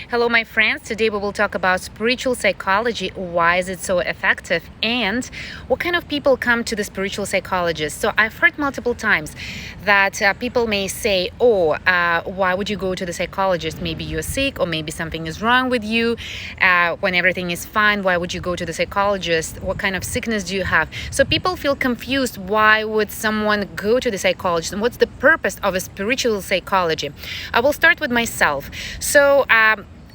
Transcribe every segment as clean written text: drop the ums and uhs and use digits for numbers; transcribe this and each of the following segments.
Hello, my friends. Today we will talk about spiritual psychology. Why is it so effective? And what kind of people come to the spiritual psychologist? So I've heard multiple times that people may say, why would you go to the psychologist? Maybe you're sick or maybe something is wrong with you. When everything is fine, why would you go to the psychologist? What kind of sickness do you have? So people feel confused. Why would someone go to the psychologist? And what's the purpose of a spiritual psychology? I will start with myself. So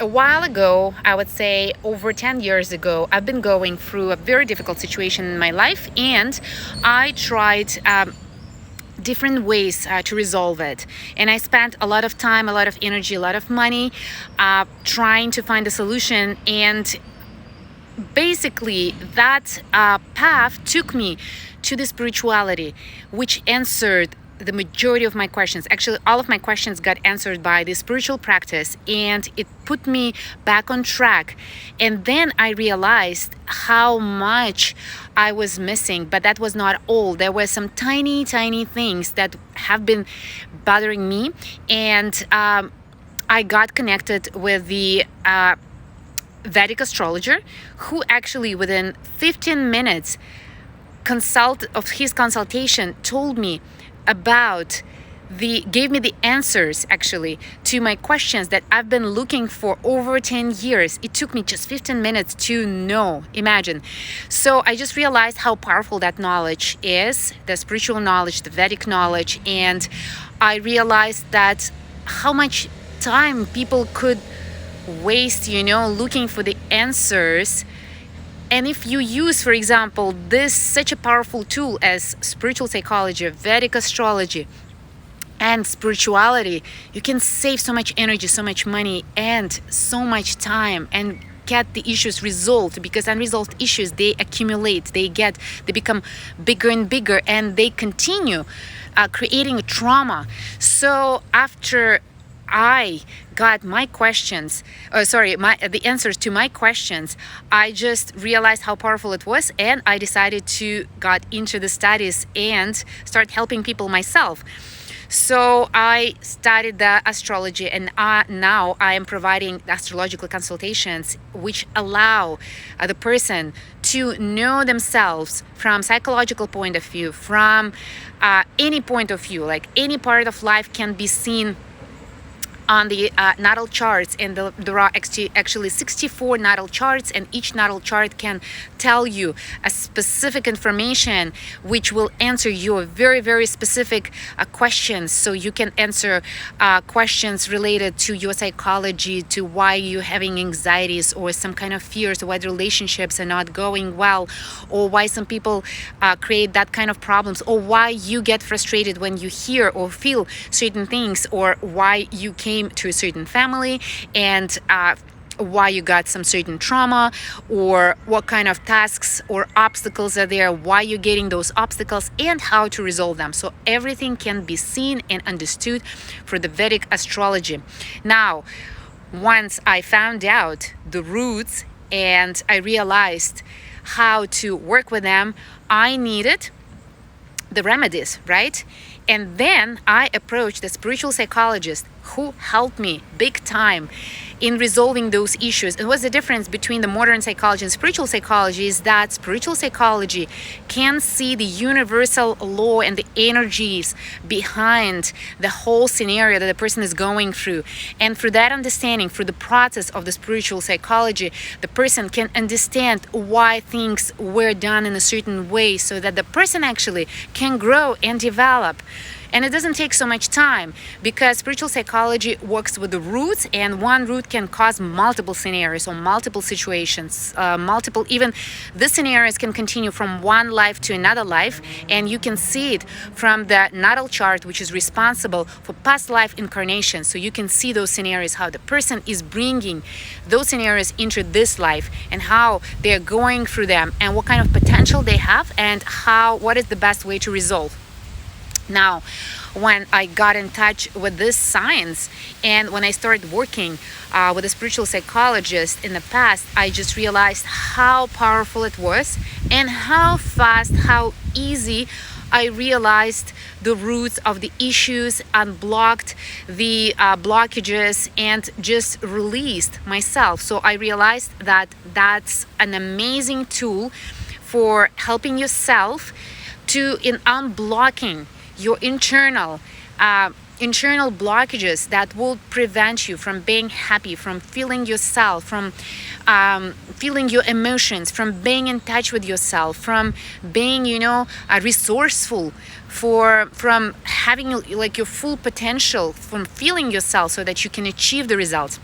a while ago, I would say over 10 years ago, I've been going through a very difficult situation in my life, and I tried different ways to resolve it. And I spent a lot of time, a lot of energy, a lot of money trying to find a solution. And basically, that path took me to the spirituality, which answered the majority of my questions. Actually, all of my questions got answered by the spiritual practice, and it put me back on track. And then I realized how much I was missing, but that was not all. There were some tiny things that have been bothering me, and I got connected with the Vedic astrologer, who actually within 15 minutes of his consultation told me gave me the answers actually to my questions that I've been looking for over 10 years. It took me just 15 minutes to know, imagine. So I just realized how powerful that knowledge is, the spiritual knowledge, the Vedic knowledge, and I realized that how much time people could waste, looking for the answers. And if you use, for example, such a powerful tool as spiritual psychology, Vedic astrology, and spirituality, you can save so much energy, so much money, and so much time, and get the issues resolved, because unresolved issues, they accumulate, they become bigger and bigger, and they continue creating trauma. So after I got my questions, the answers to my questions, I just realized how powerful it was, and I decided to get into the studies and start helping people myself. So I studied the astrology, and now I am providing astrological consultations, which allow the person to know themselves from psychological point of view, from any point of view, like any part of life can be seen on the Natal Charts. And there are actually 64 Natal Charts, and each Natal chart can tell you a specific information which will answer your very specific questions. So you can answer questions related to your psychology, to why you're having anxieties or some kind of fears, or why the relationships are not going well, or why some people create that kind of problems, or why you get frustrated when you hear or feel certain things, or why you came to a certain family, and why you got some certain trauma, or what kind of tasks or obstacles are there, why you're getting those obstacles, and how to resolve them. So everything can be seen and understood for the Vedic astrology. Now, once I found out the roots and I realized how to work with them, I needed the remedies, right? And then I approached the spiritual psychologist, who helped me big time in resolving those issues. And what's the difference between the modern psychology and spiritual psychology is that spiritual psychology can see the universal law and the energies behind the whole scenario that the person is going through. And through that understanding, through the process of the spiritual psychology, the person can understand why things were done in a certain way, so that the person actually can grow and develop. And it doesn't take so much time, because spiritual psychology works with the roots, and one root can cause multiple scenarios or multiple situations, even the scenarios can continue from one life to another life, and you can see it from the Natal chart, which is responsible for past life incarnations. So you can see those scenarios, how the person is bringing those scenarios into this life, and how they're going through them, and what kind of potential they have, and what is the best way to resolve. Now, when I got in touch with this science, and when I started working with a spiritual psychologist in the past, I just realized how powerful it was, and how fast, how easy I realized the roots of the issues, unblocked the blockages, and just released myself. So I realized that that's an amazing tool for helping yourself to in unblocking your internal blockages that will prevent you from being happy, from feeling yourself, from feeling your emotions, from being in touch with yourself, from being, resourceful, from having like your full potential, from feeling yourself so that you can achieve the results.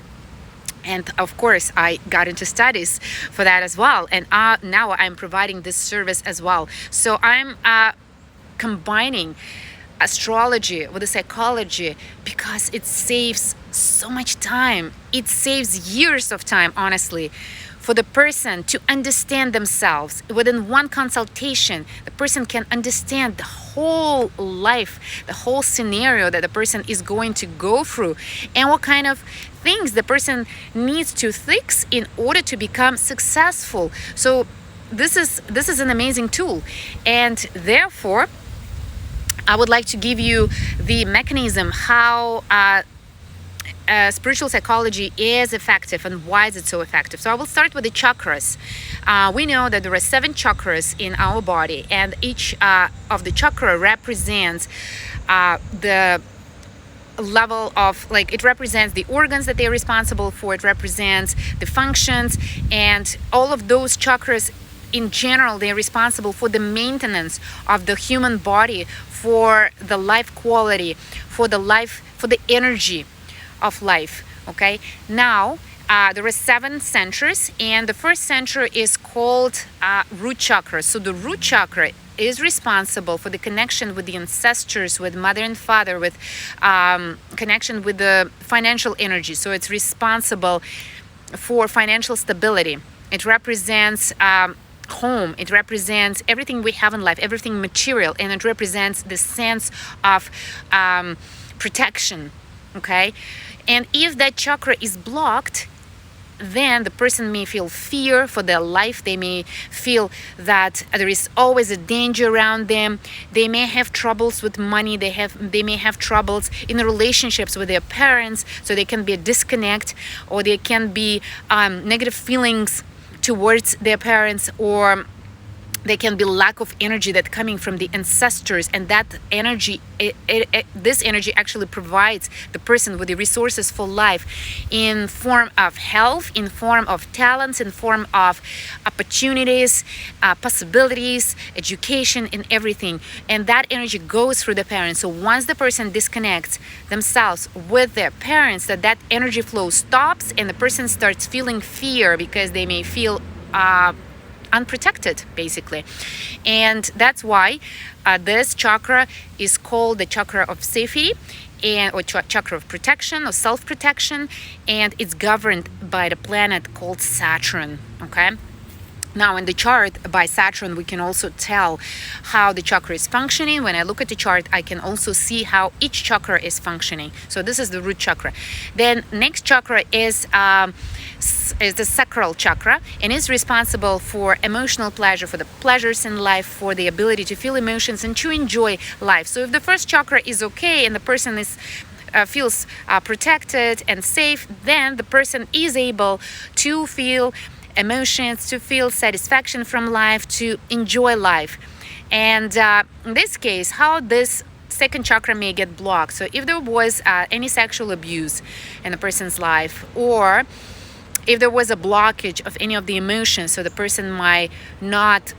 And of course, I got into studies for that as well. And now I'm providing this service as well. So I'm combining astrology with the psychology because it saves so much time. It saves years of time, honestly, for the person to understand themselves. Within one consultation, the person can understand the whole life, the whole scenario that the person is going to go through, and what kind of things the person needs to fix in order to become successful. So this is an amazing tool, and therefore I would like to give you the mechanism how spiritual psychology is effective and why is it so effective. So I will start with the chakras. We know that there are 7 chakras in our body, and each of the chakra represents the level of, like, it represents the organs that they're responsible for, it represents the functions, and all of those chakras in general, they're responsible for the maintenance of the human body, for the life quality, for the energy of life. Okay, now there are 7 centers, and the first center is called root chakra. So the root chakra is responsible for the connection with the ancestors, with mother and father, with connection with the financial energy. So it's responsible for financial stability. It represents home, it represents everything we have in life, everything material, and it represents the sense of protection. Okay, and if that chakra is blocked, then the person may feel fear for their life. They may feel that there is always a danger around them. They may have troubles with money. They may have troubles in the relationships with their parents. So there can be a disconnect, or there can be negative feelings towards their parents, or there can be lack of energy that coming from the ancestors, and that energy, this energy actually provides the person with the resources for life in form of health, in form of talents, in form of opportunities, possibilities, education, and everything. And that energy goes through the parents. So once the person disconnects themselves with their parents, that energy flow stops, and the person starts feeling fear because they may feel unprotected, basically. And that's why this chakra is called the chakra of safety, or chakra of protection or self-protection, and it's governed by the planet called Saturn. Okay, now in the chart by Saturn, we can also tell how the chakra is functioning. When I look at the chart, I can also see how each chakra is functioning. So this is the root chakra. Then next chakra is the Sacral Chakra, and is responsible for emotional pleasure, for the pleasures in life, for the ability to feel emotions and to enjoy life. So if the first chakra is okay and the person feels protected and safe, then the person is able to feel emotions, to feel satisfaction from life, to enjoy life. And in this case, how this second chakra may get blocked. So if there was any sexual abuse in a person's life, or if there was a blockage of any of the emotions, so the person might not,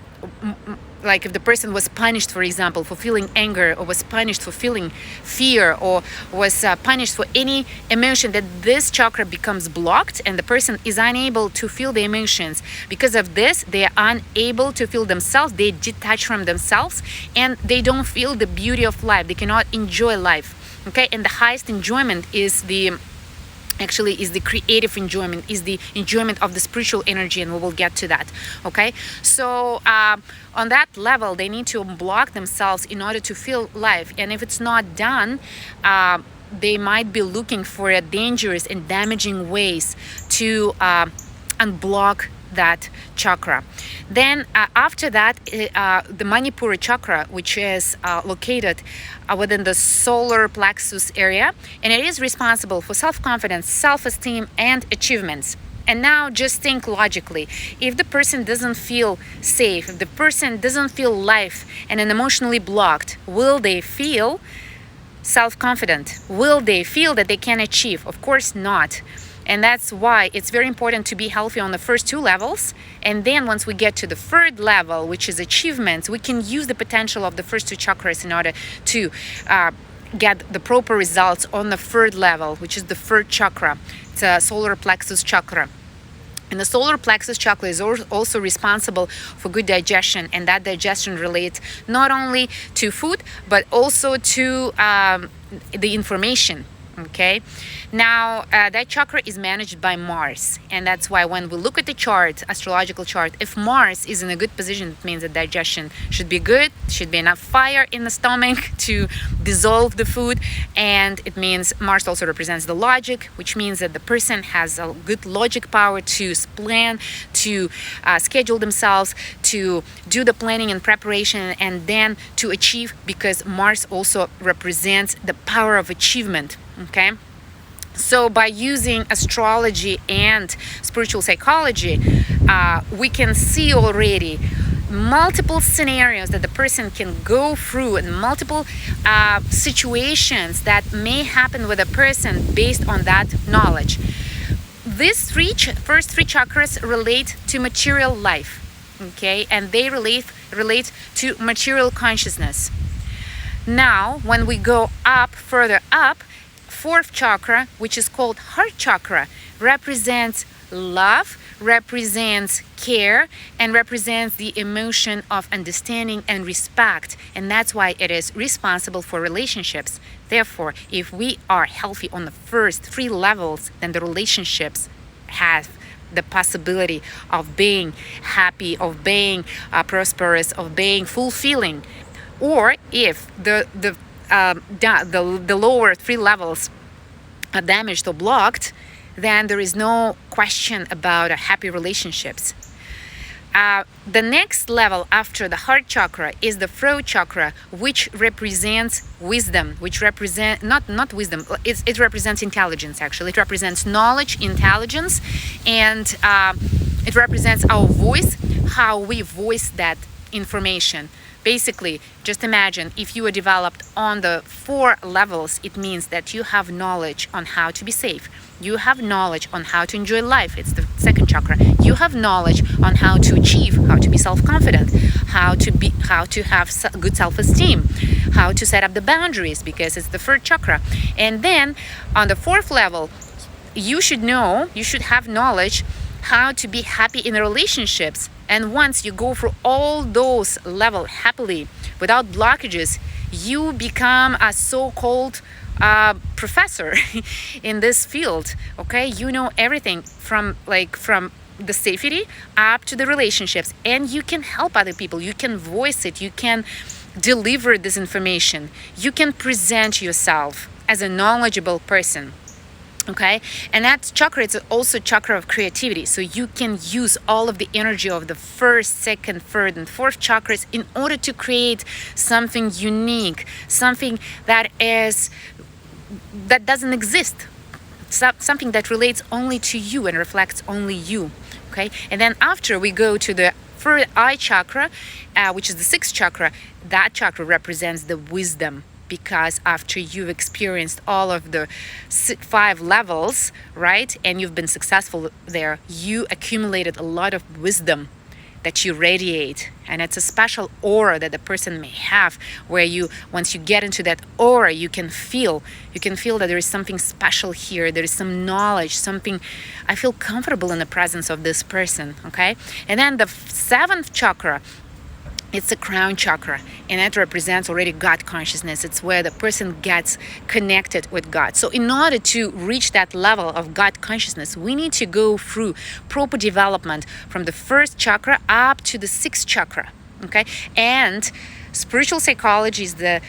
like if the person was punished, for example, for feeling anger, or was punished for feeling fear, or was punished for any emotion, that this chakra becomes blocked and the person is unable to feel the emotions. Because of this, they are unable to feel themselves, they detach from themselves, and they don't feel the beauty of life. They cannot enjoy life. Okay, and the highest enjoyment is the creative enjoyment, is the enjoyment of the spiritual energy, and we will get to that. Okay, so on that level, they need to block themselves in order to feel life, and if it's not done, they might be looking for dangerous and damaging ways to unblock that chakra. Then after that, the Manipura Chakra, which is located within the solar plexus area, and it is responsible for self-confidence, self-esteem, and achievements. And now just think logically. If the person doesn't feel safe, if the person doesn't feel life and emotionally blocked, will they feel self-confident? Will they feel that they can achieve? Of course not. And that's why it's very important to be healthy on the first two levels. And then once we get to the third level, which is achievements, we can use the potential of the first two chakras in order to get the proper results on the third level, which is the third chakra. It's a solar plexus chakra. And the solar plexus chakra is also responsible for good digestion, and that digestion relates not only to food, but also to the information. Okay, now that chakra is managed by Mars, and that's why when we look at the chart, astrological chart, if Mars is in a good position, it means that digestion should be good, should be enough fire in the stomach to dissolve the food, and it means Mars also represents the logic, which means that the person has a good logic power to plan, to schedule themselves, to do the planning and preparation, and then to achieve, because Mars also represents the power of achievement. Okay, so by using astrology and spiritual psychology, we can see already multiple scenarios that the person can go through, and multiple situations that may happen with a person based on that knowledge. These first three chakras relate to material life, okay, and they relate to material consciousness. Now, when we go up, further up, fourth chakra, which is called heart chakra, represents love, represents care, and represents the emotion of understanding and respect. And that's why it is responsible for relationships. Therefore, if we are healthy on the first three levels, then the relationships have the possibility of being happy, of being prosperous, of being fulfilling. Or if the lower three levels are damaged or blocked, then there is no question about happy relationships. The next level after the heart chakra is the throat chakra, which represents wisdom, which represent not wisdom, it represents intelligence. Actually, it represents knowledge, intelligence, and it represents our voice, how we voice that information. Basically, just imagine if you are developed on the four levels, it means that you have knowledge on how to be safe. You have knowledge on how to enjoy life. It's the second chakra. You have knowledge on how to achieve, how to be self-confident, how to have good self-esteem, how to set up the boundaries, because it's the third chakra. And then on the fourth level, you should have knowledge how to be happy in relationships. And once you go through all those levels happily, without blockages, you become a so-called professor in this field. Okay, you know everything from the safety up to the relationships, and you can help other people. You can voice it. You can deliver this information. You can present yourself as a knowledgeable person. Okay, and that chakra is also chakra of creativity. So you can use all of the energy of the first, second, third, and fourth chakras in order to create something unique, something that doesn't exist, something that relates only to you and reflects only you. Okay, and then after we go to the third eye chakra, which is the sixth chakra, that chakra represents the wisdom. Because after you've experienced all of the 5 levels, right, and you've been successful there, you accumulated a lot of wisdom that you radiate. And it's a special aura that the person may have, where once you get into that aura, you can feel that there is something special here. There is some knowledge, something. I feel comfortable in the presence of this person, okay? And then the 7th chakra, it's the Crown Chakra, and that represents already God consciousness. It's where the person gets connected with God. So in order to reach that level of God consciousness, we need to go through proper development from the first chakra up to the 6th chakra, okay? And spiritual psychology is the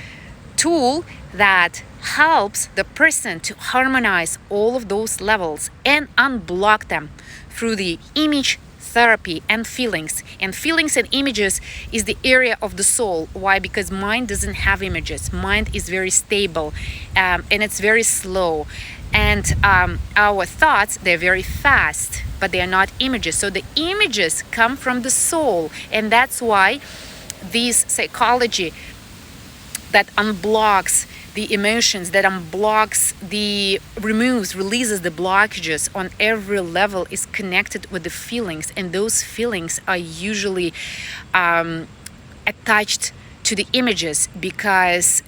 tool that helps the person to harmonize all of those levels and unblock them through the image therapy, and feelings. And feelings and images is the area of the soul. Why? Because mind doesn't have images. Mind is very stable, and it's very slow. And our thoughts, they're very fast, but they are not images. So the images come from the soul, and that's why this psychology that unblocks the emotions, that unblocks releases the blockages on every level, is connected with the feelings. And those feelings are usually attached to the images because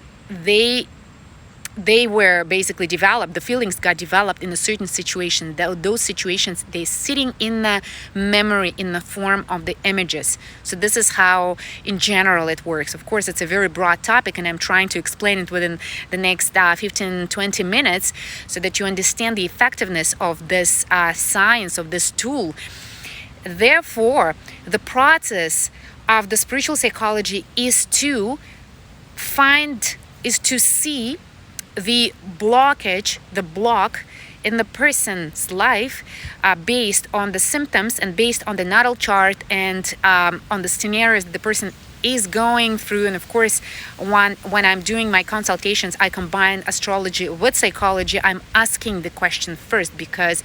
they were basically developed, the feelings got developed in a certain situation. Those situations, they're sitting in the memory in the form of the images. So this is how in general it works. Of course, it's a very broad topic, and I'm trying to explain it within the next 15-20 minutes so that you understand the effectiveness of this science, of this tool. Therefore, the process of the spiritual psychology is to see the blockage, the block in the person's life based on the symptoms and based on the natal chart and on the scenarios that the person is going through. And of course, when I'm doing my consultations, I combine astrology with psychology. I'm asking the question first because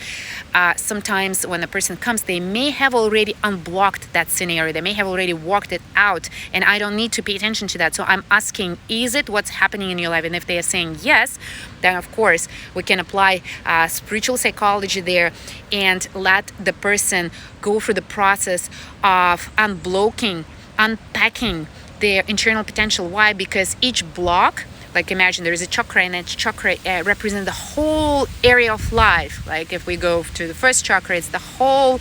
sometimes when a person comes, they may have already unblocked that scenario. They may have already walked it out, and I don't need to pay attention to that. So I'm asking, is it what's happening in your life? And if they are saying yes, then of course we can apply spiritual psychology there and let the person go through the process of unpacking their internal potential. Why? Because each block, like imagine there is a chakra, and each chakra represents the whole area of life. Like if we go to the first chakra, it's the whole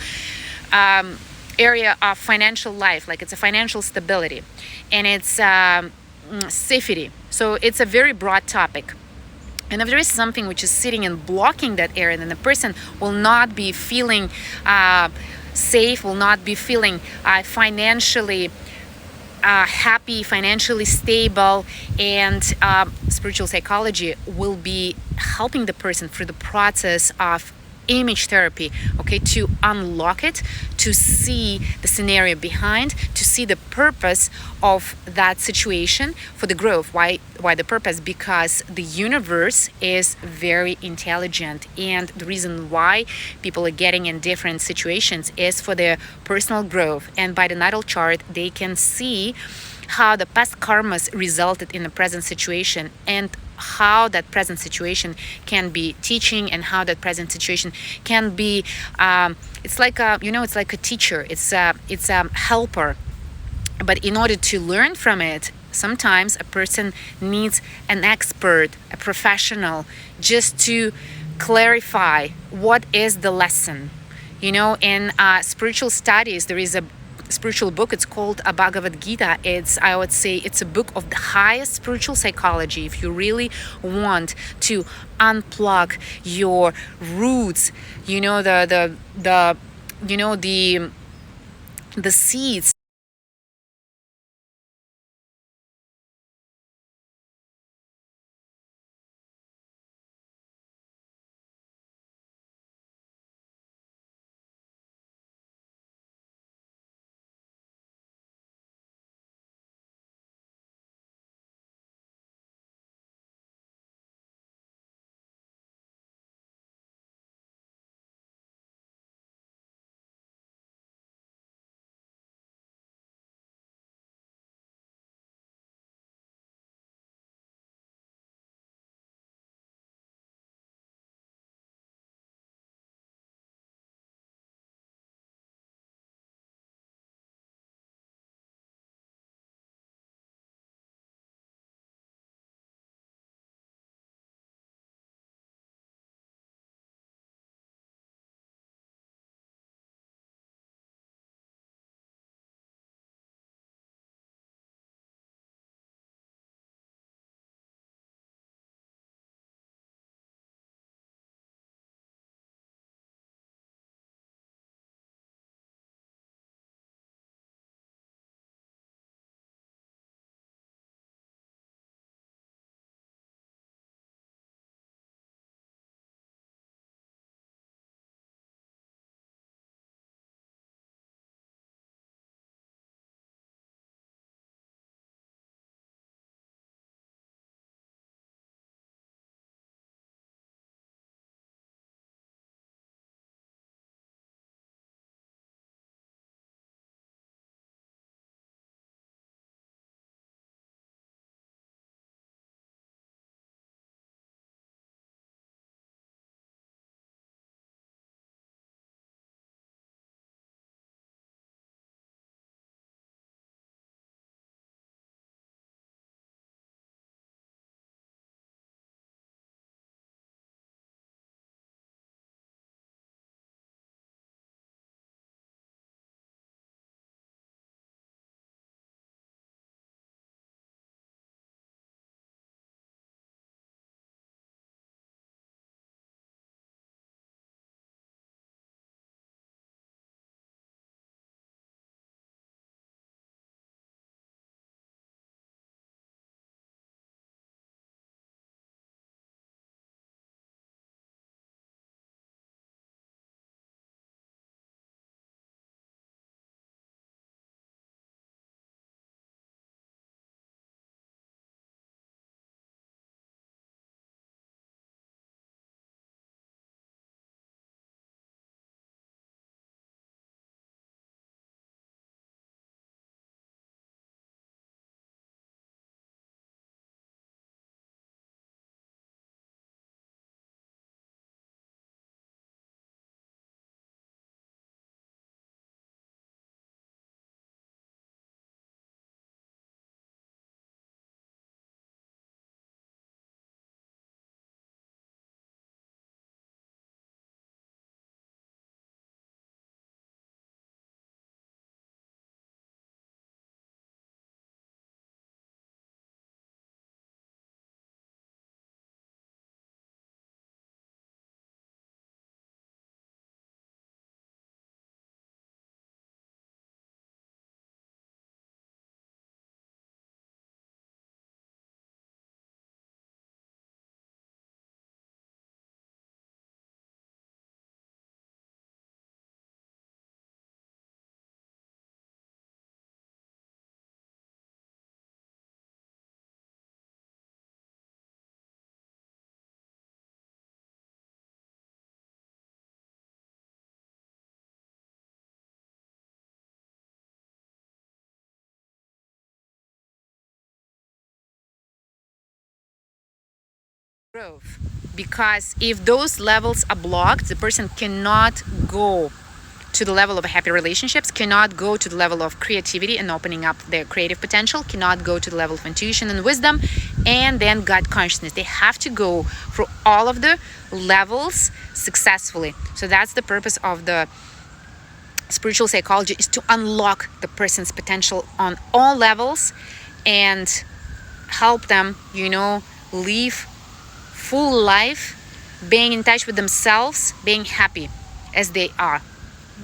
area of financial life, like it's a financial stability, and it's safety. So it's a very broad topic. And if there is something which is sitting and blocking that area, then the person will not be feeling safe, will not be feeling financially happy, financially stable, and spiritual psychology will be helping the person through the process of image therapy, okay, to unlock it, to see the scenario behind, to see the purpose of that situation for the growth. Why the purpose? Because the universe is very intelligent, and the reason why people are getting in different situations is for their personal growth. And by the natal chart, they can see how the past karmas resulted in the present situation, and how that present situation can be teaching, and how that present situation can be it's like a teacher, it's a helper. But in order to learn from it, sometimes a person needs an expert, a professional, just to clarify what is the lesson. In spiritual studies, there is a spiritual book. It's called a Bhagavad Gita. I would say it's a book of the highest spiritual psychology. If you really want to unplug your roots, the seeds growth. Because if those levels are blocked, the person cannot go to the level of happy relationships, cannot go to the level of creativity and opening up their creative potential, cannot go to the level of intuition and wisdom, and then God consciousness. They have to go through all of the levels successfully. So that's the purpose of the spiritual psychology, is to unlock the person's potential on all levels and help them, live full life, being in touch with themselves, being happy as they are.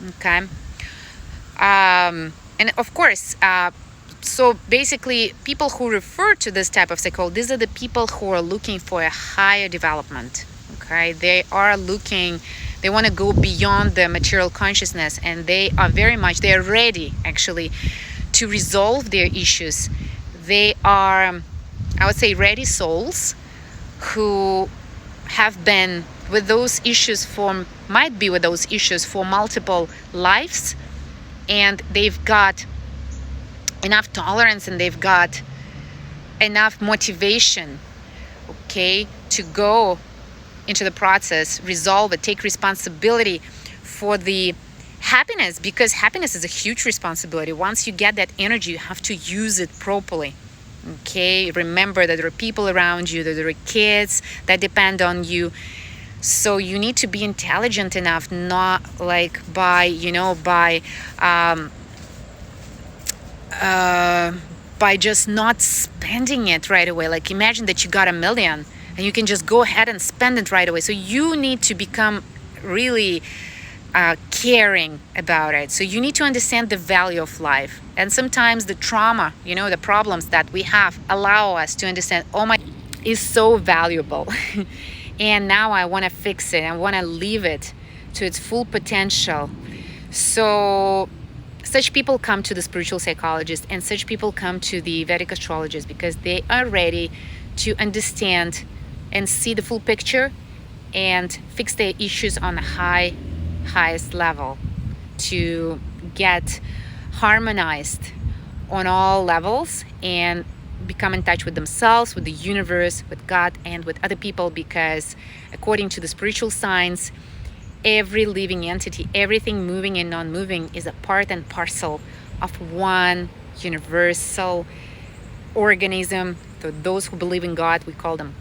Okay. And of course, so basically people who refer to this type of psychology, these are the people who are looking for a higher development. Okay. They want to go beyond the material consciousness, and they are ready actually to resolve their issues. They are, I would say, ready souls who have been with those issues for multiple lives, and they've got enough tolerance and they've got enough motivation, okay, to go into the process, resolve it, take responsibility for the happiness, because happiness is a huge responsibility. Once you get that energy, you have to use it properly. Okay, remember that there are people around you, that there are kids that depend on you. So you need to be intelligent enough, not like by just not spending it right away. Like imagine that you got $1 million and you can just go ahead and spend it right away. So you need to become really caring about it. So you need to understand the value of life. And sometimes the trauma, the problems that we have allow us to understand, oh my, is so valuable. And now I want to fix it. I want to leave it to its full potential. So such people come to the spiritual psychologist, and such people come to the Vedic astrologist because they are ready to understand and see the full picture and fix their issues on the highest level, to get harmonized on all levels and become in touch with themselves, with the universe, with God, and with other people. Because according to the spiritual science, every living entity, everything moving and non-moving, is a part and parcel of one universal organism. So those who believe in God, we call him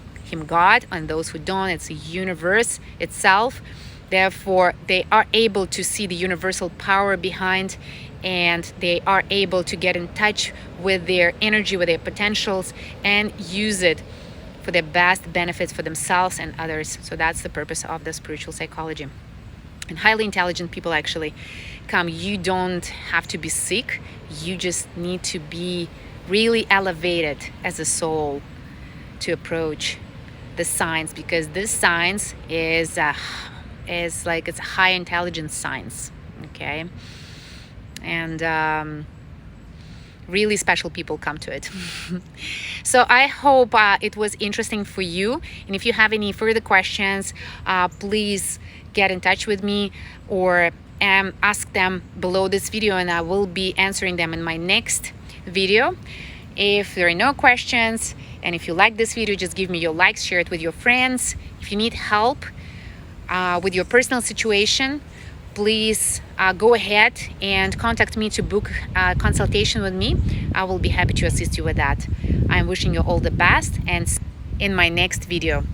God, and those who don't, it's a universe itself. Therefore, they are able to see the universal power behind, and they are able to get in touch with their energy, with their potentials, and use it for their best benefits for themselves and others. So that's the purpose of the spiritual psychology. And highly intelligent people actually come. You don't have to be sick. You just need to be really elevated as a soul to approach the science, because this science is like, it's a high intelligence science. Okay. And really special people come to it. So I hope it was interesting for you. And if you have any further questions, please get in touch with me or ask them below this video, and I will be answering them in my next video. If there are no questions, and if you like this video, just give me your likes, share it with your friends. If you need help with your personal situation, please go ahead and contact me to book a consultation with me. I will be happy to assist you with that. I'm wishing you all the best, and in my next video.